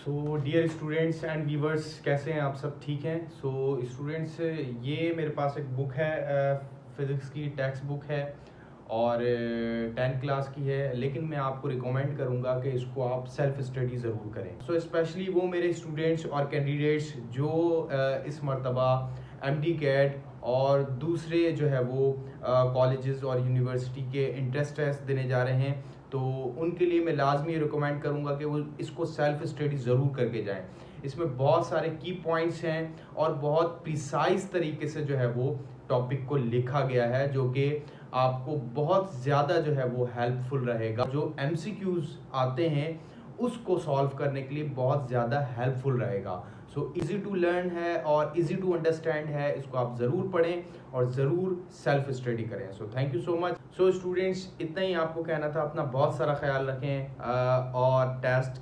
So dear students and viewers, कैसे हैं आप सब? ठीक हैं? सो स्टूडेंट्स, ये मेरे पास एक बुक है, फिज़िक्स की टेक्स्ट बुक है और 10th क्लास की है, लेकिन मैं आपको रिकमेंड करूंगा कि इसको आप सेल्फ स्टडी ज़रूर करें। सो स्पेशली वो मेरे स्टूडेंट्स और कैंडिडेट्स जो इस मरतबा एमडी कैट और दूसरे जो है वो कॉलेजेस और यूनिवर्सिटी के इंट्रेंस टेस्ट देने जा रहे हैं, तो उनके लिए मैं लाजमी रिकमेंड करूंगा कि वो इसको सेल्फ स्टडी ज़रूर करके जाएं। इसमें बहुत सारे की पॉइंट्स हैं और बहुत प्रिसाइज तरीके से जो है वो टॉपिक को लिखा गया है, जो कि आपको बहुत ज़्यादा जो है वो हेल्पफुल रहेगा। जो एमसीक्यूज आते हैं उसको सॉल्व करने के लिए बहुत ज़्यादा हेल्पफुल रहेगा। सो इजी टू लर्न है और इजी टू अंडरस्टैंड है। इसको आप ज़रूर पढ़ें और ज़रूर सेल्फ स्टडी करें। So thank you so much. So students, इतना ही आपको कहना था। अपना बहुत सारा ख्याल रखें और टेस्ट की